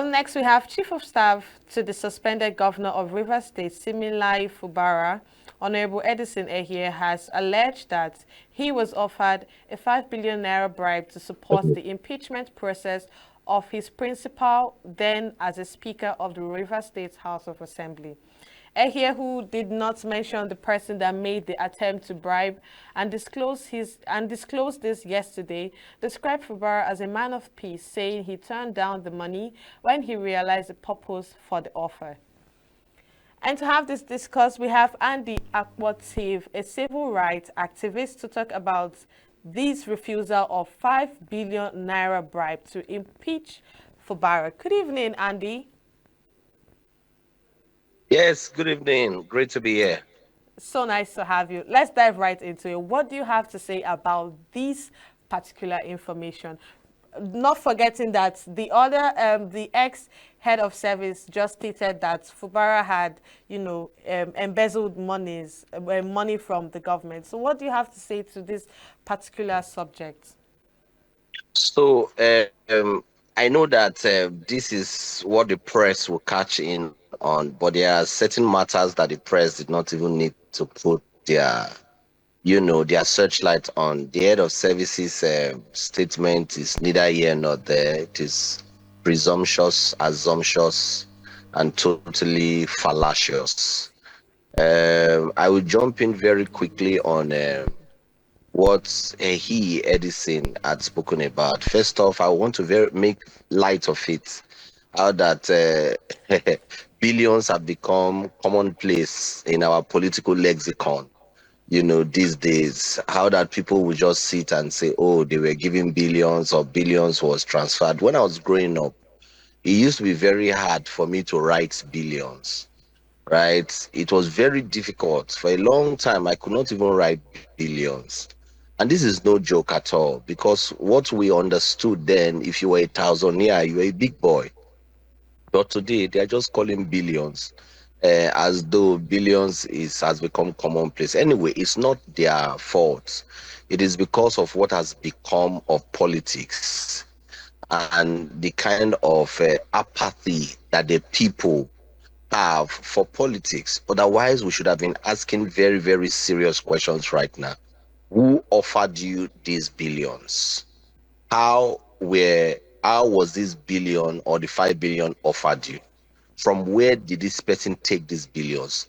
Next, we have Chief of Staff to the suspended Governor of Rivers State, Similai Fubara, Honorable Edison Ehie, has alleged that he was offered a 5 billion naira bribe to support the impeachment process of his principal, then as a Speaker of the Rivers State House of Assembly. Ehie, who did not mention the person that made the attempt to bribe and disclosed this yesterday, described Fubara as a man of peace, saying he turned down the money when he realized the purpose for the offer. And to have this discussed, we have Andy Akpotive, a civil rights activist, to talk about this refusal of 5 billion naira bribe to impeach Fubara. Good evening, Andy. Yes, good evening. Great to be here. So nice to have you. Let's dive right into it. What do you have to say about this particular information? Not forgetting that the ex-head of service just stated that Fubara had, embezzled money from the government. So what do you have to say to this particular subject? So, I know that this is what the press will catch in on, but there are certain matters that the press did not even need to put their searchlight on. The head of services statement is neither here nor there. It is presumptuous, assumptuous, and totally fallacious. I will jump in very quickly on what Edison had spoken about. First off, I want to make light of it, how that billions have become commonplace in our political lexicon. These days, how that people will just sit and say, oh, they were giving billions or billions was transferred. When I was growing up, it used to be very hard for me to write billions, right? It was very difficult. For a long time, I could not even write billions. And this is no joke at all, because what we understood then, if you were a thousandaire, you were a big boy. But today, they are just calling billions, as though billions has become commonplace. Anyway, it's not their fault. It is because of what has become of politics and the kind of apathy that the people have for politics. Otherwise, we should have been asking very, very serious questions right now. Who offered you these billions? How were how was this billion or the 5 billion offered you? From where did this person take these billions?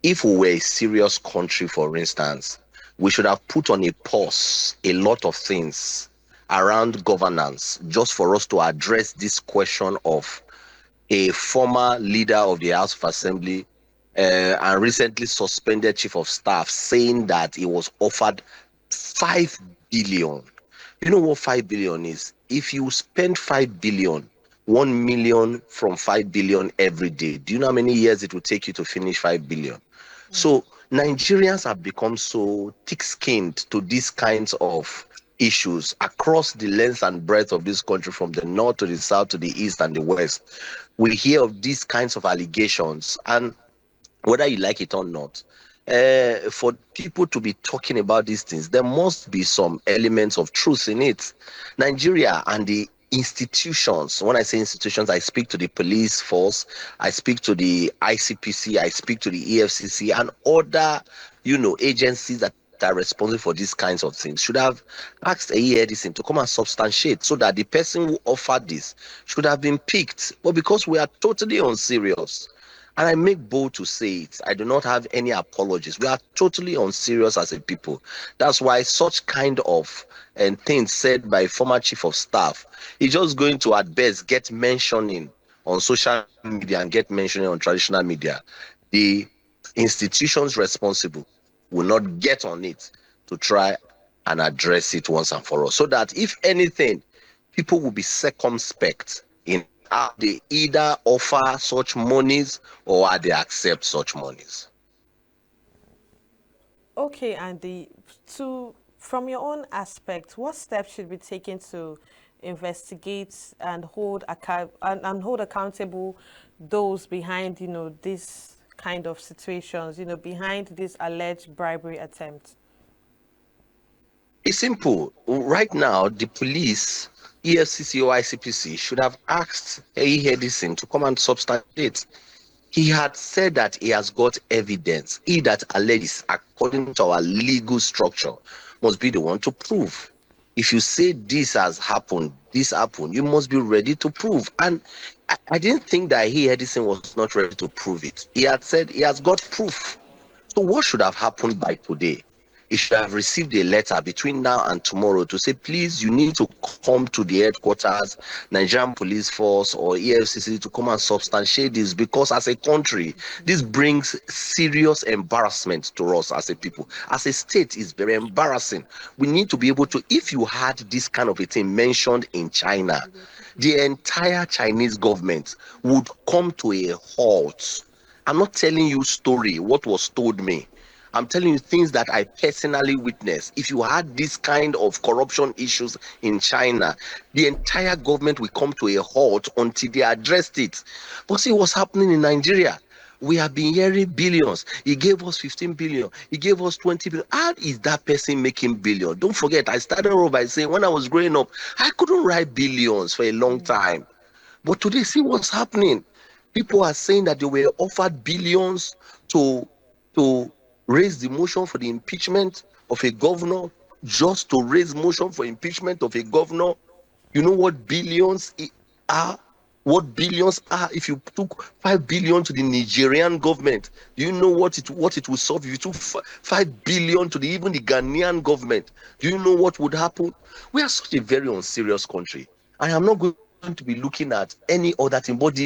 If we were a serious country, for instance, we should have put on a pause a lot of things around governance just for us to address this question of a former leader of the House of Assembly and recently suspended chief of staff saying that he was offered 5 billion. You know what 5 billion is? If you spend 5 billion, 1 million from 5 billion every day, do you know how many years it will take you to finish 5 billion? So Nigerians have become so thick-skinned to these kinds of issues across the length and breadth of this country, from the north to the south to the east and the west. We hear of these kinds of allegations, and whether you like it or not, for people to be talking about these things, there must be some elements of truth in it. Nigeria and the institutions, when I say institutions, I speak to the police force, I speak to the ICPC, I speak to the EFCC and other, agencies that are responsible for these kinds of things, should have asked A. Edison to come and substantiate, so that the person who offered this should have been picked. But because we are totally unserious, and I make bold to say it, I do not have any apologies. We are totally unserious as a people. That's why such kind of things said by former chief of staff is just going to at best get mentioning on social media and get mentioning on traditional media. The institutions responsible will not get on it to try and address it once and for all. So that if anything, people will be circumspect in how they either offer such monies or how they accept such monies. Okay, Andy, from your own aspect, what steps should be taken to investigate and hold accountable those behind, this kind of situations, behind this alleged bribery attempt? It's simple. Right now, the police, EFCC or ICPC, should have asked Edison to come and substantiate. He had said that he has got evidence. He that alleges, according to our legal structure, must be the one to prove. If you say this has happened, this happened, you must be ready to prove. And I didn't think that Edison was not ready to prove it. He had said he has got proof. So what should have happened by today? He should have received a letter between now and tomorrow to say, please, you need to come to the headquarters, Nigerian Police Force or EFCC to come and substantiate this, because as a country, this brings serious embarrassment to us as a people. As a state, it's very embarrassing. We need to be able to, if you had this kind of a thing mentioned in China, the entire Chinese government would come to a halt. I'm not telling you story, what was told me. I'm telling you things that I personally witnessed. If you had this kind of corruption issues in China, the entire government will come to a halt until they addressed it. But see what's happening in Nigeria. We have been hearing billions. He gave us 15 billion. He gave us 20 billion. How is that person making billion? Don't forget, I started off by saying when I was growing up, I couldn't write billions for a long time. But today, see what's happening. People are saying that they were offered billions to to raise the motion for the impeachment of a governor, just to raise motion for impeachment of a governor. You know what billions are? What billions are? If you took 5 billion to the Nigerian government, do you know what it will solve? If you took 5 billion to even the Ghanaian government, do you know what would happen? We are such a very unserious country. I am not going to be looking at any other thing, but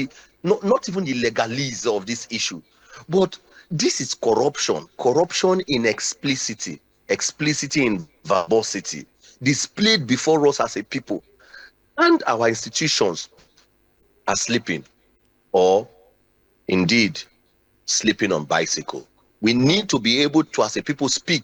not even the legalese of this issue. But this is corruption, corruption in explicitity, explicitity in verbosity, displayed before us as a people. And our institutions are sleeping, or indeed sleeping on bicycle. We need to be able to, as a people, speak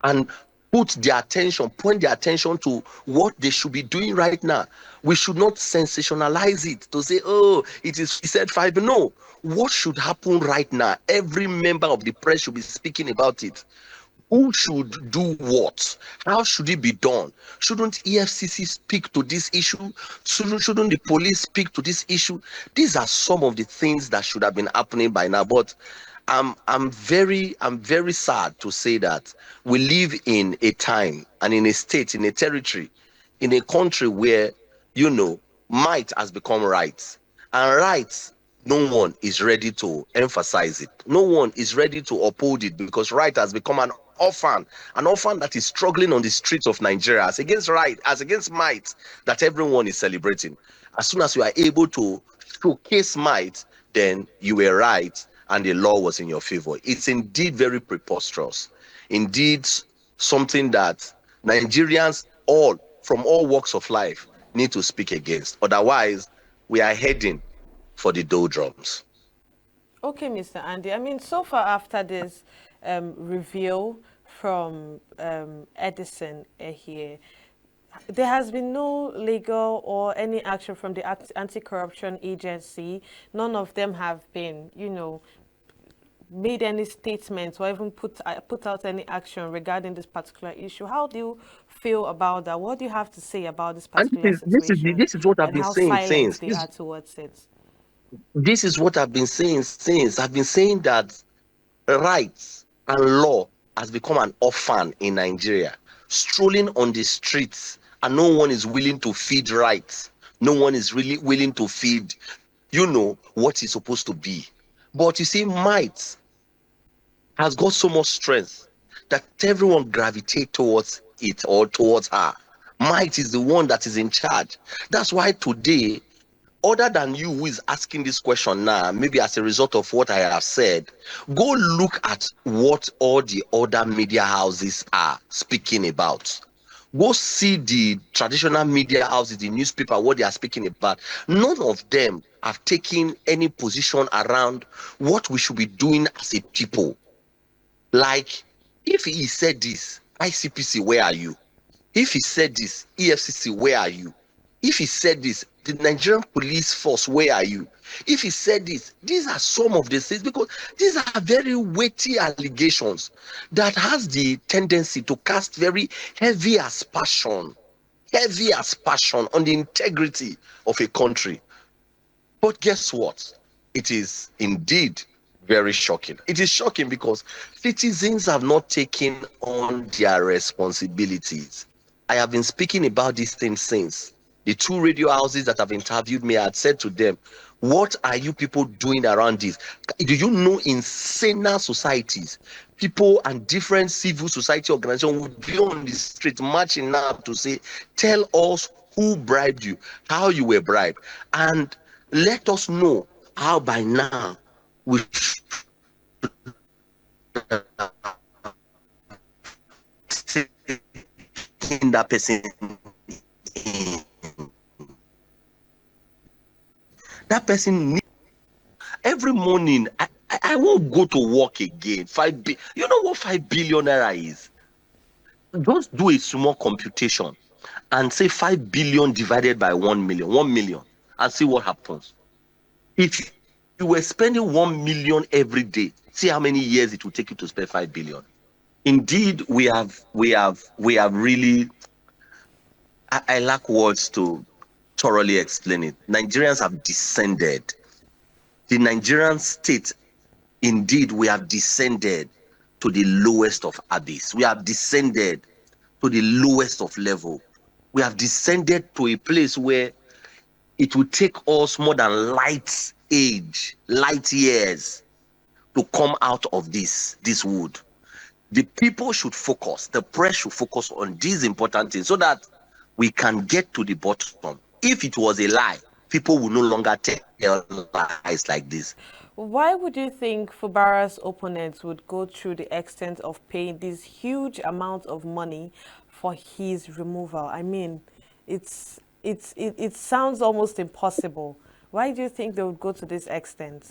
and point their attention to what they should be doing right now. We should not sensationalize it to say, oh, he said five. No, what should happen right now? Every member of the press should be speaking about it. Who should do what? How should it be done? Shouldn't EFCC speak to this issue? Shouldn't the police speak to this issue? These are some of the things that should have been happening by now. But I'm very sad to say that we live in a time and in a state, in a territory, in a country where, might has become right. And right, no one is ready to emphasize it. No one is ready to uphold it, because right has become an orphan that is struggling on the streets of Nigeria, as against right, as against might that everyone is celebrating. As soon as you are able to showcase might, then you were right and the law was in your favor. It's indeed very preposterous. Indeed, something that Nigerians from all walks of life need to speak against. Otherwise, we are heading for the doldrums. Okay, Mr. Andy. I mean, so far after this reveal from Edison here, there has been no legal or any action from the anti-corruption agency. None of them have been, made any statements or even put out any action regarding this particular issue. How do you feel about that? What do you have to say about this And particular situation this is what I've and been how saying silent since. they are towards it? This is what I've been saying since. I've been saying that rights and law has become an orphan in Nigeria, strolling on the streets, and no one is willing to feed rights. No one is really willing to feed, what is supposed to be. But you see, might has got so much strength that everyone gravitate towards it or towards her. Might is the one that is in charge. That's why today, other than you who is asking this question now, maybe as a result of what I have said, go look at what all the other media houses are speaking about. Go see the traditional media houses, the newspaper, what they are speaking about. None of them have taken any position around what we should be doing as a people. Like, if he said this, ICPC, where are you? If he said this, EFCC, where are you? If he said this, the Nigerian police force, where are you? If he said this, these are some of the things, because these are very weighty allegations that has the tendency to cast very heavy as passion on the integrity of a country. But guess what? It is indeed very shocking. It is shocking because citizens have not taken on their responsibilities. I have been speaking about these things since. The two radio houses that have interviewed me, I had said to them, what are you people doing around this? Do you know in saner societies, people and different civil society organizations would be on the street marching now to say, tell us who bribed you, how you were bribed, and let us know how by now we taking that person in. That person every morning. I won't go to work again. You know what 5 billion naira is? Just do a small computation and say 5 billion divided by 1 million, 1 million, and see what happens. If you were spending 1 million every day, see how many years it will take you to spend 5 billion. Indeed, we have really. I lack words to thoroughly explain it. Nigerians have descended. The Nigerian state, indeed, we have descended to the lowest of abyss. We have descended to the lowest of level. We have descended to a place where it will take us more than light years to come out of this wood. The people should focus, the press should focus on these important things so that we can get to the bottom. If it was a lie, people will no longer tell lies like this. Why would you think Fubara's opponents would go through the extent of paying these huge amounts of money for his removal? I mean, it sounds almost impossible. Why do you think they would go to this extent?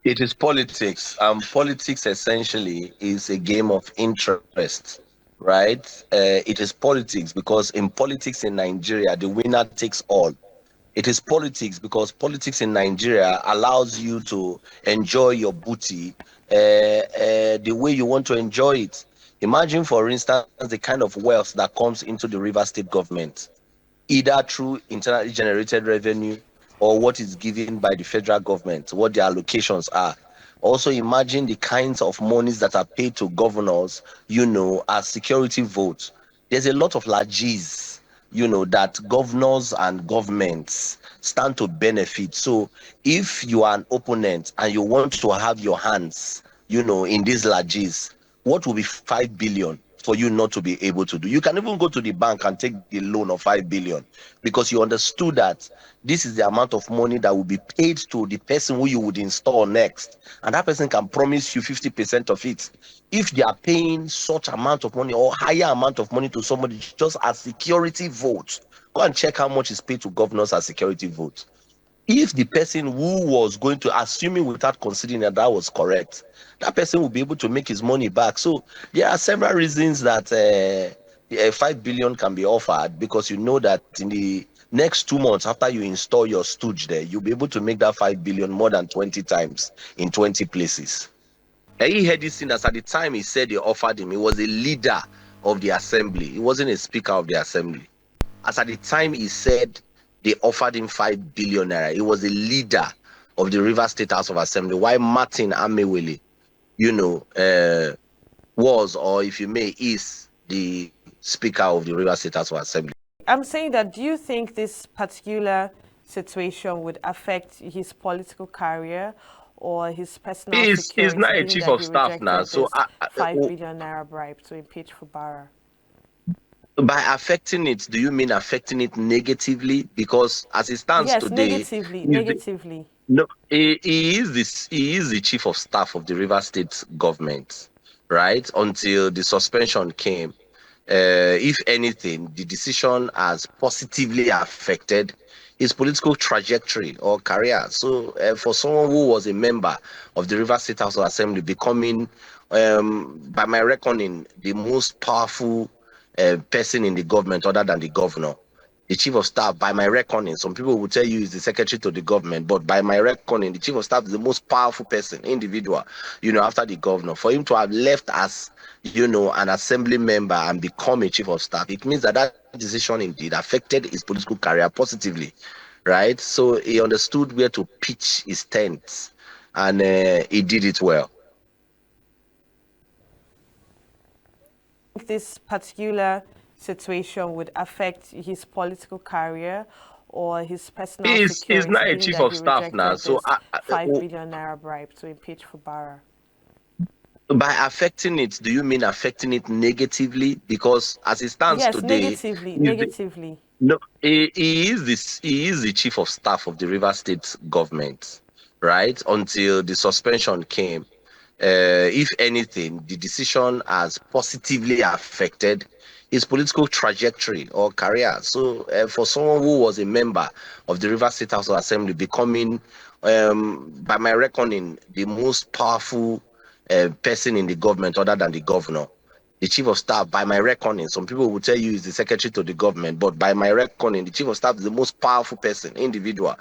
It is politics. Politics essentially is a game of interest, right? It is politics because in politics in Nigeria, the winner takes all. It is politics because politics in Nigeria allows you to enjoy your booty the way you want to enjoy it. Imagine, for instance, the kind of wealth that comes into the River State government, either through internally generated revenue or what is given by the federal government, what the allocations are. Also, imagine the kinds of monies that are paid to governors, as security votes. There's a lot of largesse, that governors and governments stand to benefit. So if you are an opponent and you want to have your hands, in these largesse, what will be 5 billion for you not to be able to do? You can even go to the bank and take the loan of 5 billion because you understood that this is the amount of money that will be paid to the person who you would install next, and that person can promise you 50% of it. If they are paying such amount of money or higher amount of money to somebody just as security votes, go and check how much is paid to governors as security votes. If the person who was going to, assuming without considering that was correct, that person will be able to make his money back. So there are several reasons that 5 billion can be offered, because you know that in the next 2 months after you install your stooge there, you'll be able to make that 5 billion more than 20 times in 20 places. And he had this thing that at the time he said they offered him, he was a leader of the assembly. He wasn't a speaker of the assembly. As at the time he said they offered him 5 billion naira, he was a leader of the River State House of Assembly, while Martin Amewele, was, or if you may, is the Speaker of the River State House of Assembly. I'm saying that, do you think this particular situation would affect his political career or his personal He's security, not a given chief that of he staff now, rejected so this 5 billion naira bribe to impeach Fubara? by affecting it, do you mean affecting it negatively? Because as it stands Yes, today, negatively, he's the, negatively. no, he is the chief of staff of the River State government, right? Until the suspension came. If anything, the decision has positively affected his political trajectory or career. So, for someone who was a member of the River State House of Assembly, becoming, by my reckoning, the most powerful person in the government other than the governor, The chief of staff, by my reckoning, some people will tell you is the secretary to the government, but by my reckoning, the chief of staff is the most powerful person, individual, after the governor. For him to have left as, an assembly member and become a chief of staff, it means that that decision indeed affected his political career positively, right? So he understood where to pitch his tents, and he did it well. This particular situation would affect his political career or his personal He's security, not a given chief that of he staff now, rejected so this 5 billion naira bribe to impeach Fubara? by affecting it, do you mean affecting it negatively? Because as it stands Yes, today, negatively, he's the, negatively. no, he is the chief of staff of the River State government, right? Until the suspension came. If anything, the decision has positively affected his political trajectory or career. So, for someone who was a member of the River State House of Assembly, becoming, by my reckoning, the most powerful person in the government other than the governor, the chief of staff, by my reckoning, some people will tell you is the secretary to the government, but by my reckoning, the chief of staff is the most powerful person, individual,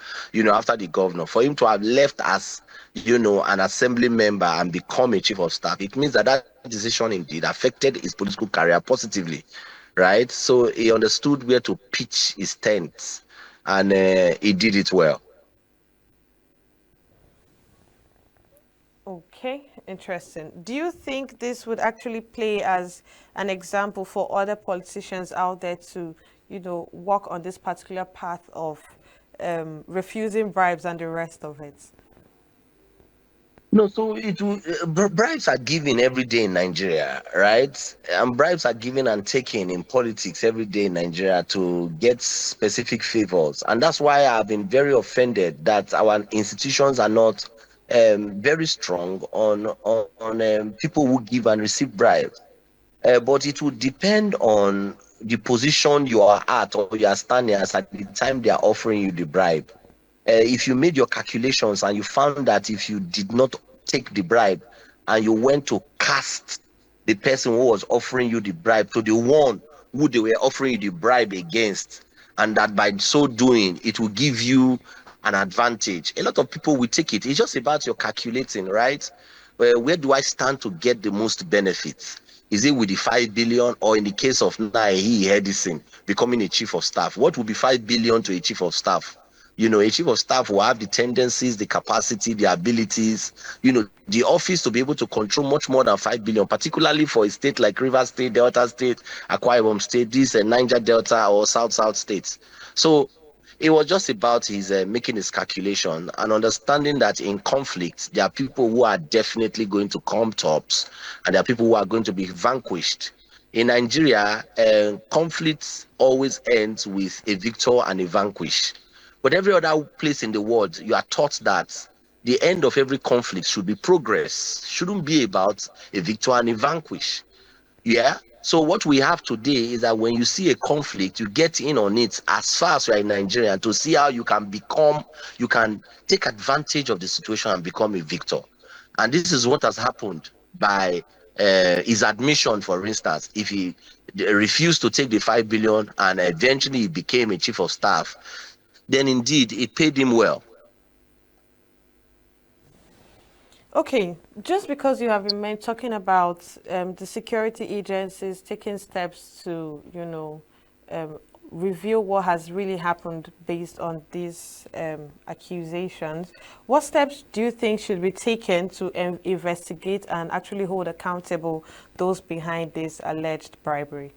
after the governor. For him to have left as, an assembly member and become a chief of staff, it means that that decision indeed affected his political career positively, right? So he understood where to pitch his tents, and he did it well. Okay, interesting. Do you think this would actually play as an example for other politicians out there to, walk on this particular path of refusing bribes and the rest of it? No, so bribes are given every day in Nigeria, right? And bribes are given and taken in politics every day in Nigeria to get specific favors, and that's why I've been very offended that our institutions are not very strong on people who give and receive bribes. But it will depend on the position you are at or you are standing as at the time they are offering you the bribe. If you made your calculations and you found that if you did not take the bribe and you went to cast the person who was offering you the bribe to the one who they were offering you the bribe against, and that by so doing it will give you an advantage, a lot of people will take it. It's just about your calculating, right? Where do I stand to get the most benefits? Is it with the 5 billion, or in the case of Nahi Edison becoming a chief of staff? What would be 5 billion to a chief of staff? A chief of staff will have the tendencies, the capacity, the abilities, the office to be able to control much more than 5 billion, particularly for a state like River State, Delta State, Akwa Ibom State, this Niger Delta or South states. So it was just about his making his calculation and understanding that in conflict, there are people who are definitely going to come tops and there are people who are going to be vanquished. In Nigeria, conflict always ends with a victor and a vanquish. But every other place in the world, you are taught that the end of every conflict should be progress, shouldn't be about a victor and a vanquish. Yeah. So what we have today is that when you see a conflict, you get in on it as far as you are in Nigeria to see how you can take advantage of the situation and become a victor. And this is what has happened by his admission, for instance. If he refused to take the 5 billion and eventually he became a chief of staff, then indeed it paid him well. Okay, just because you have been talking about the security agencies taking steps to, reveal what has really happened based on these accusations, what steps do you think should be taken to investigate and actually hold accountable those behind this alleged bribery?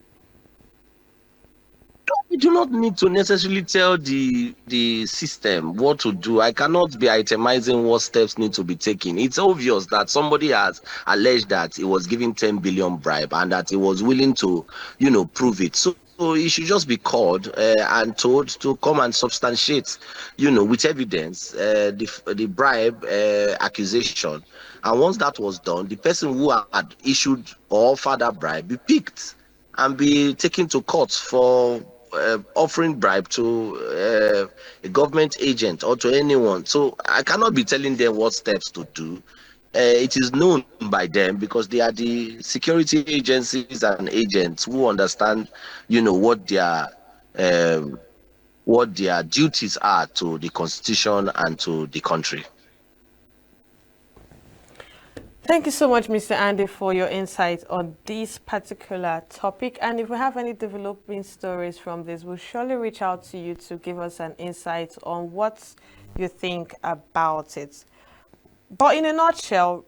We do not need to necessarily tell the system what to do. I cannot be itemizing what steps need to be taken. It's obvious that somebody has alleged that he was given 10 billion bribe and that he was willing to, prove it. So he should just be called and told to come and substantiate, with evidence, the bribe accusation. And once that was done, the person who had issued or offered that bribe be picked and be taken to court for offering bribe to a government agent or to anyone. So I cannot be telling them what steps to do. It is known by them because they are the security agencies and agents who understand, what their what their duties are to the constitution and to the country. Thank you so much, Mr. Andy, for your insight on this particular topic. And if we have any developing stories from this, we'll surely reach out to you to give us an insight on what you think about it. But in a nutshell,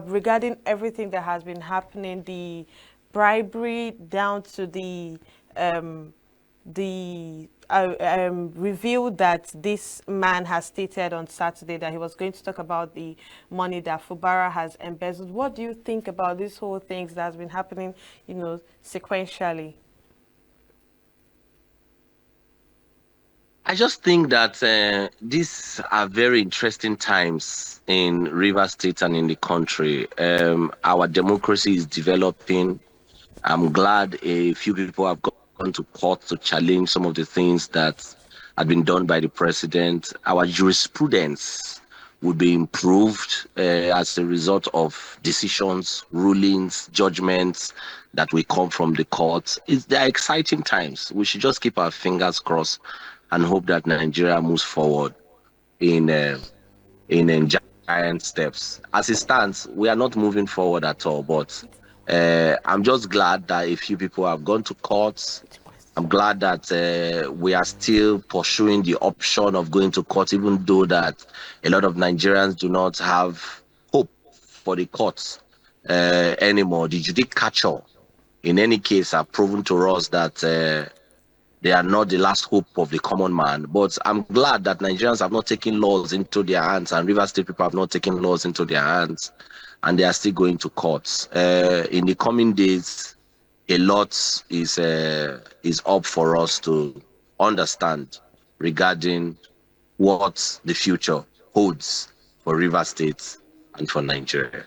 regarding everything that has been happening, the bribery down to the revealed that this man has stated on Saturday that he was going to talk about the money that Fubara has embezzled. What do you think about this whole thing that has been happening, sequentially? I just think that these are very interesting times in Rivers State and in the country. Our democracy is developing. I'm glad a few people have gone to court to challenge some of the things that had been done by the president. Our jurisprudence would be improved as a result of decisions, rulings, judgments that will come from the courts. They are exciting times. We should just keep our fingers crossed and hope that Nigeria moves forward in giant steps. As it stands, we are not moving forward at all, but I'm just glad that a few people have gone to courts. I'm glad that we are still pursuing the option of going to court, even though that a lot of Nigerians do not have hope for the courts anymore. The judicature, in any case, have proven to us that they are not the last hope of the common man. But I'm glad that Nigerians have not taken laws into their hands, and River State people have not taken laws into their hands, and they are still going to courts. In the coming days, a lot is up for us to understand regarding what the future holds for River State and for Nigeria.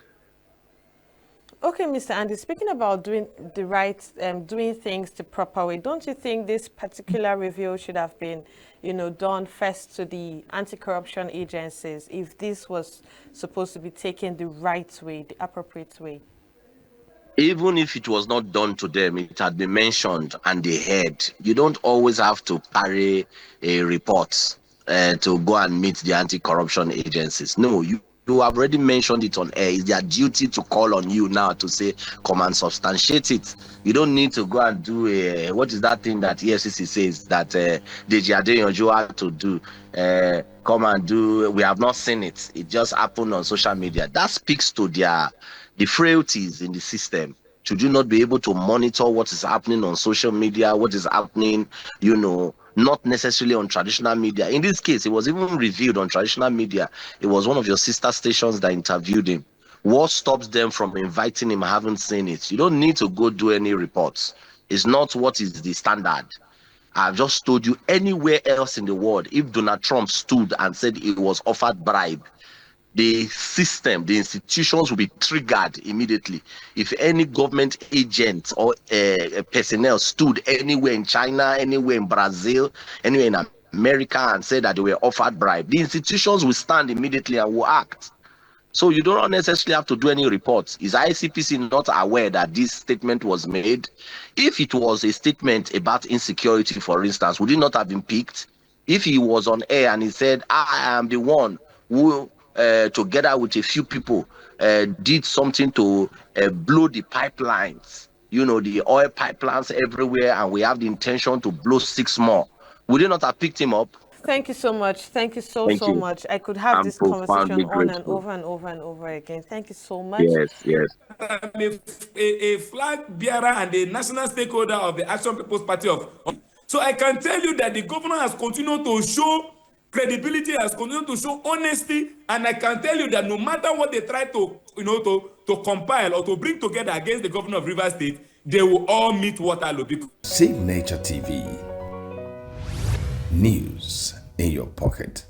Okay, Mr. Andy, speaking about doing the right, doing things the proper way, don't you think this particular review should have been, done first to the anti-corruption agencies if this was supposed to be taken the right way, the appropriate way? Even if it was not done to them, it had been mentioned and they heard. You don't always have to carry a report to go and meet the anti-corruption agencies. No, you have already mentioned it on air. It's their duty to call on you now to say, come and substantiate it. You don't need to go and do what is that thing that EFCC says that Deji Adeyanju had to do? Come and do. We have not seen it. It just happened on social media. That speaks to the frailties in the system. Should you not be able to monitor what is happening on social media, what is happening, not necessarily on traditional media? In this case, it was even revealed on traditional media. It was one of your sister stations that interviewed him. What stops them from inviting him? I haven't seen it. You don't need to go do any reports. It's not what is the standard. I've just told you, anywhere else in the world, if Donald Trump stood and said he was offered bribe, the system, the institutions will be triggered immediately. If any government agent or personnel stood anywhere in China, anywhere in Brazil, anywhere in America and said that they were offered bribe, the institutions will stand immediately and will act. So you don't necessarily have to do any reports. Is ICPC not aware that this statement was made? If it was a statement about insecurity, for instance, would it not have been picked? If he was on air and he said, I am the one who, together with a few people, did something to blow the pipelines, the oil pipelines everywhere, and we have the intention to blow 6 more, would they not have picked him up? Thank you so much. Thank you so Thank you. much. I could have I'm this conversation on and grateful. over and over and over again. Thank you so much. Yes. I'm a flag bearer and a national stakeholder of the Action People's Party of. So I can tell you that the governor has continued to show credibility, has continued to show honesty, and I can tell you that no matter what they try to, to compile or to bring together against the governor of Rivers State, they will all meet Waterloo. Save Nature TV. News in your pocket.